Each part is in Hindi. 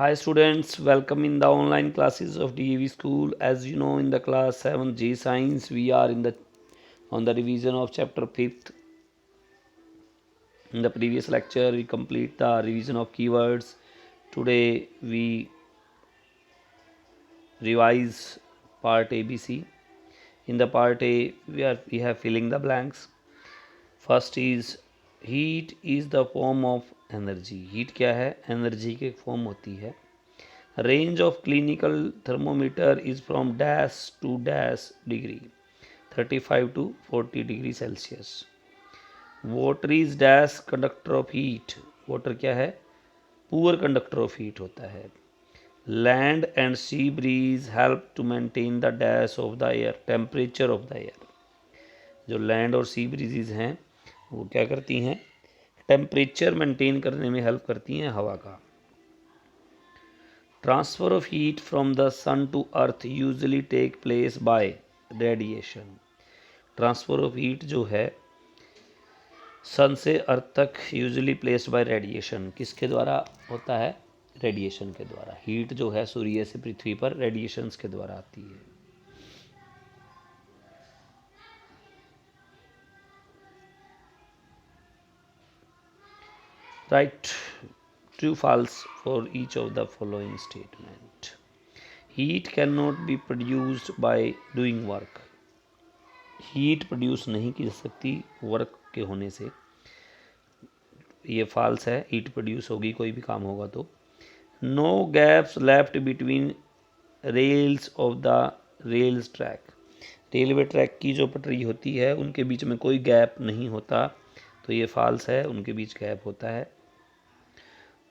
Hi students, welcome in the online classes of DAV school. As you know, in the class 7 G Science, we are on the revision of chapter 5th. In the previous lecture, we complete the revision of keywords. Today, we revise part ABC. In the part A, we have filling the blanks. First is heat is the form of energy. Heat क्या है? एनर्जी की एक फॉर्म होती है. Range of clinical thermometer is from dash to dash degree, 35 to 40 degree Celsius. Water is dash conductor of heat. Water क्या है? Poor conductor of heat होता है. Land and sea breeze help to maintain the dash of the air, temperature of the air. जो लैंड और सी ब्रीजेज हैं वो क्या करती हैं? टेम्परेचर मेंटेन करने में हेल्प करती हैं हवा का. Transfer of heat from the sun to earth usually take place by radiation. Transfer of heat जो है सन से अर्थ तक यूजुअली प्लेस्ड बाय रेडिएशन. किसके द्वारा होता है? रेडिएशन के द्वारा. हीट जो है सूर्य से पृथ्वी पर रेडिएशंस के द्वारा आती है. Right, true false for each of the following statement. Heat cannot be produced by doing work. Heat produce नहीं की जा सकती वर्क के होने से. ये फॉल्स है. हीट प्रोड्यूस होगी कोई भी काम होगा तो. No gaps left between rails of the rails track. Railway track की जो पटरी होती है उनके बीच में कोई गैप नहीं होता, तो ये फॉल्स है. उनके बीच गैप होता है.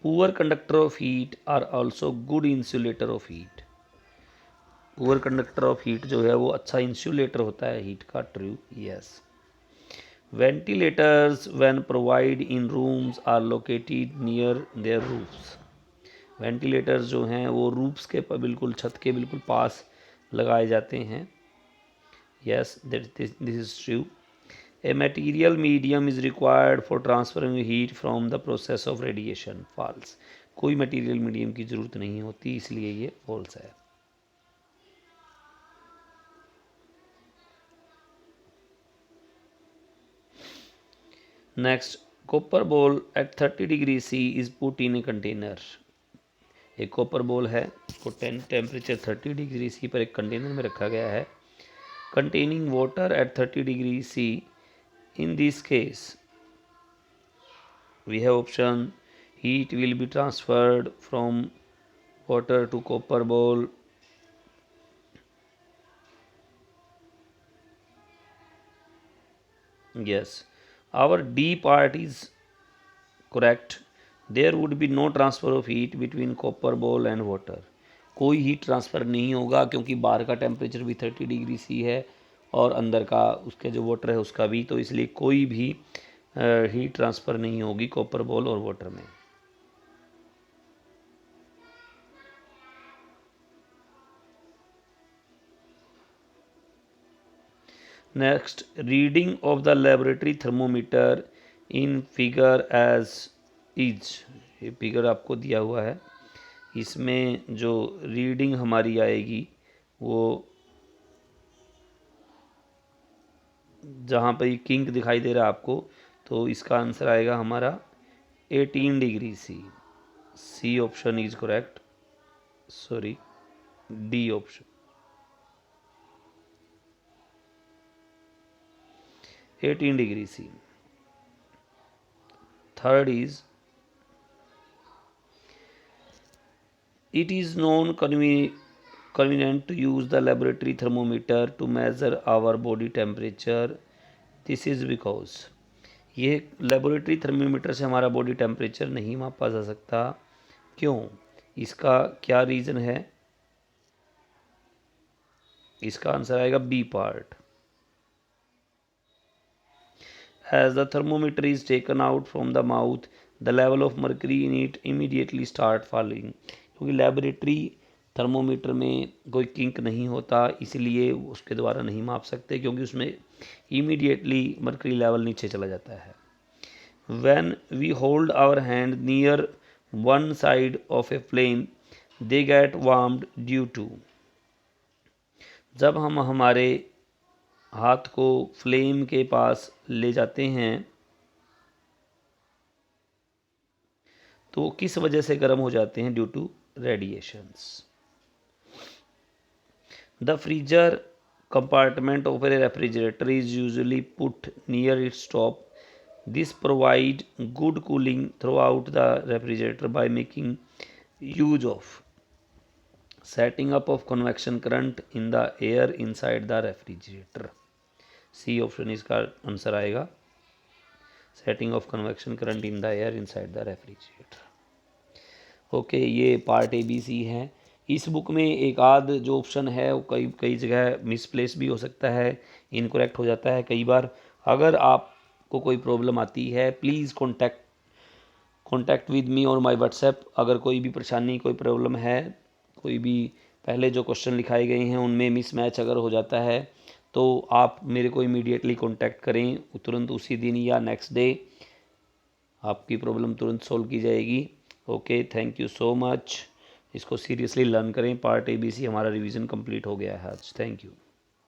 Poor conductor of heat are also good insulator of heat. Poor conductor of heat जो है वो अच्छा इंसुलेटर होता है हीट का. True, yes. Ventilators when provide in rooms are located near their roofs. Ventilators जो हैं वो रूफ्स के बिल्कुल छत के बिल्कुल पास लगाए जाते हैं. Yes, this is true. A material medium is required for transferring heat from the process of radiation. False. कोई मटेरियल मीडियम की ज़रूरत नहीं होती, इसलिए ये फॉल्स है. Next, copper ball at 30 degree C is put in a container. एक कॉपर बॉल है, उसको टेम्परेचर 30 डिग्री C पर एक कंटेनर में रखा गया है. Containing water at 30 degree C. In this case, we have option heat will be transferred from water to copper ball. Yes, our D part is correct. There would be no transfer of heat between copper ball and water. कोई हीट ट्रांसफ़र नहीं होगा क्योंकि बाहर का टेम्परेचर भी 30 डिग्री C है और अंदर का उसके जो वाटर है उसका भी, तो इसलिए कोई भी हीट ट्रांसफ़र नहीं होगी कॉपर बॉल और वाटर में. Next, reading of the laboratory thermometer in figure as is. ये फिगर आपको दिया हुआ है. इसमें जो रीडिंग हमारी आएगी वो जहाँ पर ये किंक दिखाई दे रहा है आपको, तो इसका आंसर आएगा हमारा 18 degree C. C option is correct. Sorry, D option. 18 degree C. Third is it is non convenient to use the laboratory thermometer to measure our body temperature. This is because ये लेबोरेटरी थर्मोमीटर से हमारा बॉडी टेम्परेचर नहीं मापा जा सकता. क्यों? इसका क्या रीज़न है? इसका आंसर आएगा B part. As the thermometer is taken out from the mouth, the level of mercury in it immediately start falling. क्योंकि लेबोरेटरी थर्मोमीटर में कोई किंक नहीं होता, इसलिए उसके द्वारा नहीं माप सकते क्योंकि उसमें इमीडिएटली मर्करी लेवल नीचे चला जाता है. When we hold our hand near one side of a flame, they get warmed due to. जब हम हमारे हाथ को फ्लेम के पास ले जाते हैं तो किस वजह से गर्म हो जाते हैं? Due to radiations. The freezer compartment of a refrigerator is usually put near its top. This provide good cooling throughout the refrigerator by making use of setting up of convection current in the air inside the refrigerator. C option इसका आंसर आएगा, setting of convection current in the air inside the refrigerator. Okay, ये पार्ट ABC है। इस बुक में एक आध जो ऑप्शन है वो कई जगह मिसप्लेस भी हो सकता है, इनकरेक्ट हो जाता है कई बार। अगर आपको कोई प्रॉब्लम आती है प्लीज़ कॉन्टैक्ट विद मी और माय व्हाट्सएप। अगर कोई भी परेशानी, कोई प्रॉब्लम है, कोई भी पहले जो क्वेश्चन लिखाए गए हैं उनमें मिसमैच अगर हो जाता है तो आप मेरे को इमीडिएटली कॉन्टैक्ट करें, तुरंत उसी दिन या नेक्स्ट डे आपकी प्रॉब्लम तुरंत सॉल्व की जाएगी। Okay, thank you so much. इसको सीरियसली लर्न करें। पार्ट ABC हमारा रिवीजन कंप्लीट हो गया है आज। Thank you.